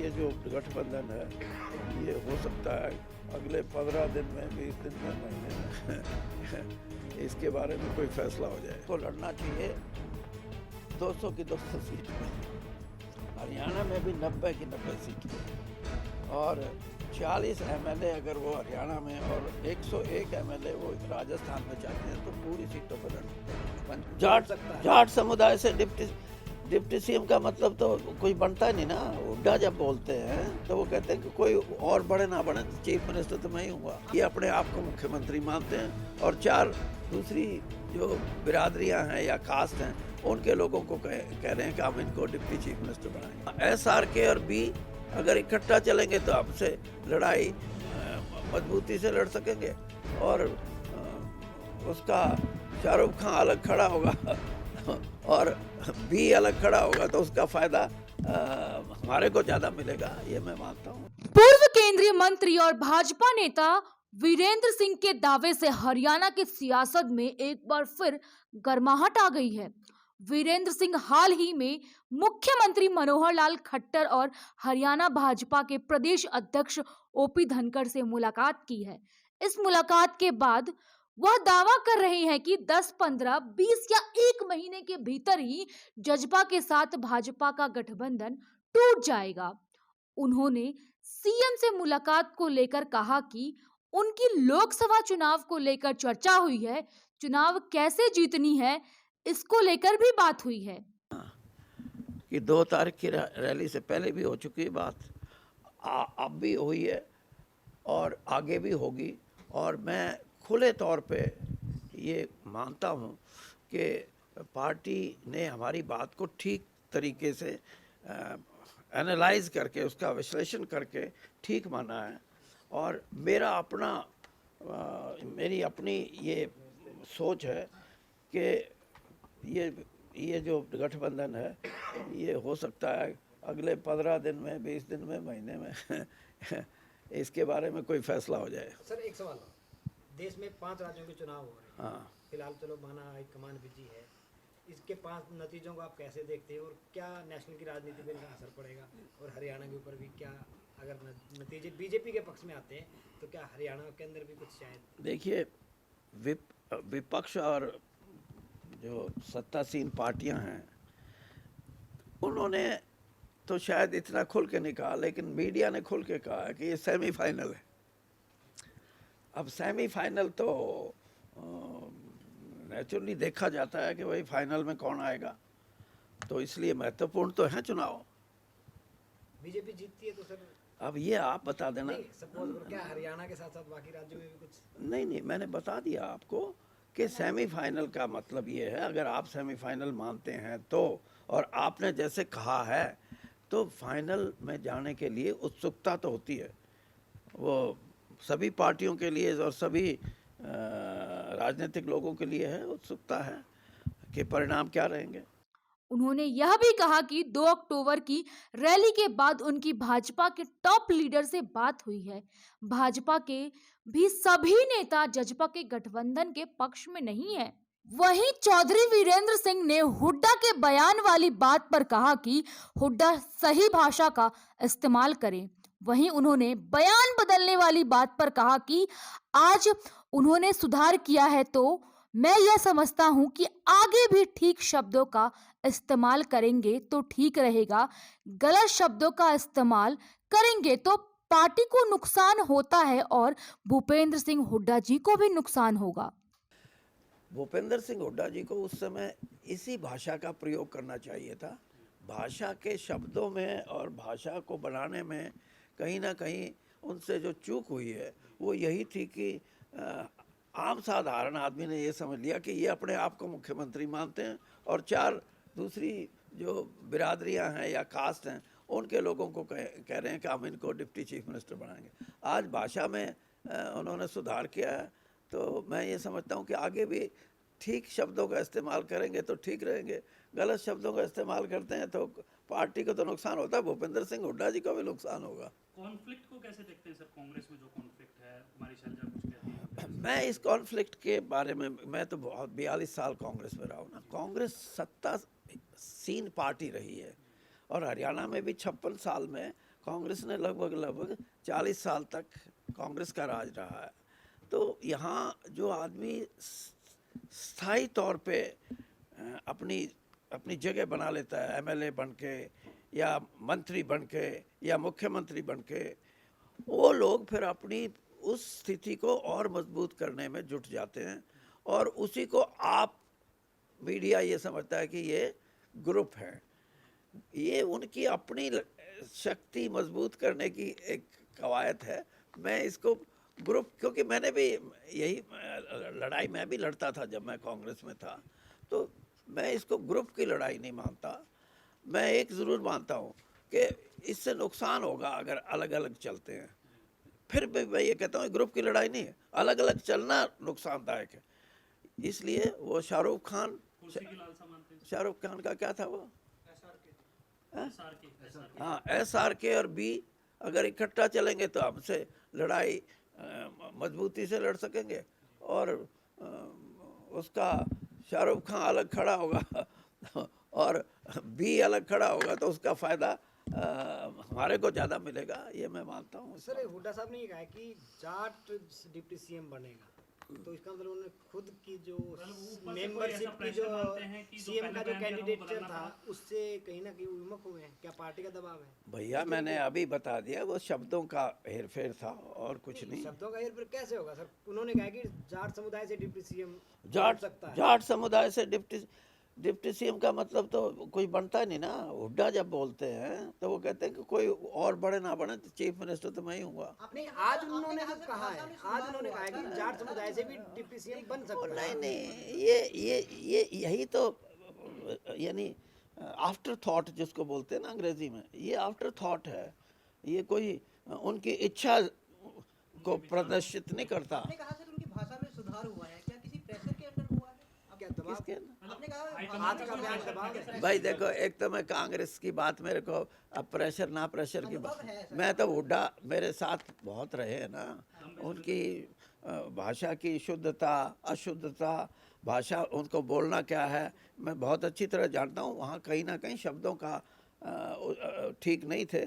ये जो गठबंधन है ये हो सकता है अगले 15 दिन में, 20 दिन में, महीने में इसके बारे में कोई फैसला हो जाए। तो लड़ना चाहिए 200 की 200 सीट में, हरियाणा में भी 90 की 90 सीट और 40 एमएलए अगर वो हरियाणा में और 101 एमएलए वो राजस्थान में चाहते हैं तो पूरी सीटों पर लड़ना। जाट समुदाय से डिप्टी सीएम का मतलब तो कोई बनता नहीं ना। हुड्डा जब बोलते हैं तो वो कहते हैं कि कोई और बड़े ना बने, चीफ मिनिस्टर तो मैं ही हूँगा। ये अपने आप को मुख्यमंत्री मानते हैं और 4 दूसरी जो बिरादरियां हैं या कास्ट हैं उनके लोगों को कह रहे हैं कि हम इनको डिप्टी चीफ मिनिस्टर बनाएंगे। SRK और B अगर इकट्ठा चलेंगे तो आपसे लड़ाई मजबूती से लड़ सकेंगे और उसका शाहरुख खान अलग खड़ा होगा और भी अलग खड़ा होगा तो उसका फायदा हमारे को ज्यादा मिलेगा, ये मैं मानता हूँ। पूर्व केंद्रीय मंत्री और भाजपा नेता वीरेंद्र सिंह के दावे से हरियाणा की सियासत में एक बार फिर गर्माहट आ गई है। वीरेंद्र सिंह हाल ही में मुख्यमंत्री मनोहर लाल खट्टर और हरियाणा भाजपा के प्रदेश अध्यक्ष OP धनखड़ से मुलाकात की है। इस मुलाकात के बाद वह दावा कर रहे हैं कि 10, 15, 20 या 1 महीने के भीतर ही जजपा के साथ भाजपा का गठबंधन टूट जाएगा। उन्होंने सीएम से मुलाकात को लेकर कहा कि उनकी लोकसभा चुनाव को लेकर चर्चा हुई है, चुनाव कैसे जीतनी है इसको लेकर भी बात हुई है कि 2 तारीख की रैली से पहले भी हो चुकी है बात, अब भी हुई है और आगे भी होगी। और मैं खुले तौर पे ये मानता हूँ कि पार्टी ने हमारी बात को ठीक तरीके से एनालाइज करके, उसका विश्लेषण करके ठीक माना है। और मेरी अपनी ये सोच है कि ये जो गठबंधन है ये हो सकता है अगले 15 दिन में, 20 दिन में, महीने में इसके बारे में कोई फैसला हो जाए। सर एक सवाल, देश में 5 राज्यों के चुनाव हो रहे हैं। हाँ, फिलहाल चलो माना हाईकमान बिजी है, इसके 5 नतीजों को आप कैसे देखते हैं और क्या नेशनल की राजनीति पर इनका असर पड़ेगा और हरियाणा के ऊपर भी क्या, अगर नतीजे बीजेपी के पक्ष में आते हैं तो क्या हरियाणा के अंदर भी कुछ शायद? देखिए विपक्ष और जो सत्तासीन पार्टियां हैं उन्होंने तो शायद इतना खुल के नहीं कहा, लेकिन मीडिया ने खुल के कहा कि ये सेमीफाइनल है। अब सेमीफाइनल तो नेचुरली देखा जाता है कि भाई फाइनल में कौन आएगा, तो इसलिए महत्वपूर्ण तो है चुनाव। बीजेपी जीतती है तो सर अब ये आप बता देना। सपोज क्या हरियाणा के साथ साथ बाकी राज्यों में भी कुछ? नहीं, मैंने बता दिया आपको कि सेमीफाइनल का मतलब ये है, अगर आप सेमीफाइनल मानते हैं तो, और आपने जैसे कहा है तो फाइनल में जाने के लिए उत्सुकता तो होती है, वो सभी पार्टियों के लिए और सभी राजनीतिक लोगों के लिए है, उत्सुकता है कि परिणाम क्या रहेंगे। उन्होंने यह भी कहा कि 2 अक्टूबर की रैली के बाद उनकी भाजपा के टॉप लीडर से बात हुई है। भाजपा के भी सभी नेता जजपा के गठबंधन के पक्ष में नहीं है। वहीं चौधरी वीरेंद्र सिंह ने हुड्डा के बयान वाली बात पर कहा कि हुड्डा सही भाषा का इस्तेमाल करें। वहीं उन्होंने बयान बदलने वाली बात पर कहा कि आज उन्होंने सुधार किया है, तो मैं यह समझता हूं कि आगे भी ठीक शब्दों का इस्तेमाल करेंगे तो ठीक रहेगा, गलत शब्दों का इस्तेमाल करेंगे तो पार्टी को नुकसान होता है और भूपेंद्र सिंह हुड्डा जी को भी नुकसान होगा। भूपेंद्र सिंह हुड्डा जी को उस समय इसी भाषा का प्रयोग करना चाहिए था। भाषा के शब्दों में और भाषा को बनाने में कहीं ना कहीं उनसे जो चूक हुई है वो यही थी कि आम साधारण आदमी ने ये समझ लिया कि ये अपने आप को मुख्यमंत्री मानते हैं और 4 दूसरी जो बिरादरियां हैं या कास्ट हैं उनके लोगों को कह रहे हैं कि हम इनको डिप्टी चीफ मिनिस्टर बनाएंगे। आज भाषा में उन्होंने सुधार किया है, तो मैं ये समझता हूँ कि आगे भी ठीक शब्दों का इस्तेमाल करेंगे तो ठीक रहेंगे, गलत शब्दों का इस्तेमाल करते हैं तो पार्टी को तो नुकसान होता है, भूपेंद्र सिंह हुड्डा जी को भी नुकसान होगा। कॉन्फ्लिक्ट को कैसे देखते हैं सर? कांग्रेस में जो कॉन्फ्लिक्ट है, हमारी शैलजा कुछ कहती है। मैं इस कॉन्फ्लिक्ट के बारे में, मैं तो बहुत 42 साल कांग्रेस में रहा हूँ ना। कांग्रेस सत्तासीन पार्टी रही है और हरियाणा में भी 56 साल में कांग्रेस ने लगभग 40 साल तक कांग्रेस का राज रहा है। तो यहाँ जो आदमी स्थायी तौर पे अपनी जगह बना लेता है, एमएलए बन के या मंत्री बन के या मुख्यमंत्री बन के, वो लोग फिर अपनी उस स्थिति को और मजबूत करने में जुट जाते हैं और उसी को आप मीडिया ये समझता है कि ये ग्रुप है। ये उनकी अपनी शक्ति मजबूत करने की एक कवायद है। मैं इसको ग्रुप, क्योंकि मैंने भी यही लड़ाई मैं भी लड़ता था जब मैं कांग्रेस में था, तो मैं इसको ग्रुप की लड़ाई नहीं मानता। मैं एक ज़रूर मानता हूँ कि इससे नुकसान होगा अगर अलग अलग चलते हैं। फिर भी मैं ये कहता हूँ ग्रुप की लड़ाई नहीं है, अलग अलग चलना नुकसानदायक है। इसलिए वो शाहरुख खान, कुर्सी की लालसा मानते हैं शाहरुख खान का क्या था वो, SRK हाँ SRK और बी अगर इकट्ठा चलेंगे तो हमसे लड़ाई मजबूती से लड़ सकेंगे, और उसका शाहरुख खान अलग खड़ा होगा और बी अलग खड़ा होगा तो उसका फ़ायदा हमारे को ज़्यादा मिलेगा, ये मैं मानता हूँ। सर हुड्डा साहब ने ये कहा है कि जाट डिप्टी सीएम बनेगा, तो इसका मतलब उन्होंने खुद की जो मेंबरशिप की जो सीएम का जो कैंडिडेचर था उससे कहीं ना कहीं विमुख हुए हैं, क्या पार्टी का दबाव है? भैया मैंने अभी बता दिया, वो शब्दों का हेरफेर था और कुछ नहीं। शब्दों का हेरफेर कैसे होगा सर? उन्होंने कहा कि जाट समुदाय से डिप्टी सीएम जाट सकता है। जाट समुदाय से डिप्टी सीएम का मतलब तो कोई बनता नहीं ना। हुड्डा जब बोलते हैं तो वो कहते हैं कि कोई और बड़े ना बने तो चीफ मिनिस्टर तो मैं ही हूँगा। नहीं, आज उन्होंने जो कहा है, आज उन्होंने कहा है कि जाट समुदाय से भी डिप्टी सीएम बन सकता है। नहीं, ये यही तो यानी आफ्टर थॉट जिसको बोलते हैं ना अंग्रेजी में, ये आफ्टर थॉट है। ये कोई उनकी इच्छा को प्रदर्शित नहीं करता। आपने कहा सर उनकी भाषा में सुधार हुआ है, क्या किसी प्रेशर के अंडर हुआ है? क्या दबाव? किसके? आपने कहा आज का बयान दबाव है। भाई देखो, एक तो मैं कांग्रेस की बात, मेरे को अब प्रेशर ना प्रेशर की बात, अनुभव है सर। मैं तो हुड्डा मेरे साथ बहुत रहे हैं ना। उनकी भाषा की शुद्धता अशुद्धता, भाषा उनको बोलना क्या है मैं बहुत अच्छी तरह जानता हूँ। वहाँ कहीं ना कहीं शब्दों का ठीक नहीं थे,